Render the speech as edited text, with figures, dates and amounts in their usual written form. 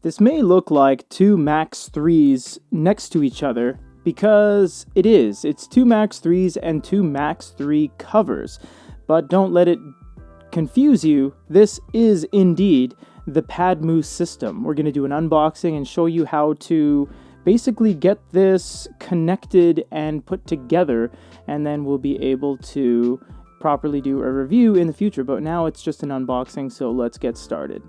This may look like two Max 3s next to each other because it is. It's two Max 3s and two Max 3 covers. But don't let it confuse you. This is indeed the PadMu system. We're going to do an unboxing and show you how to basically get this connected and put together, and then we'll be able to properly do a review in the future. But now it's just an unboxing, so let's get started.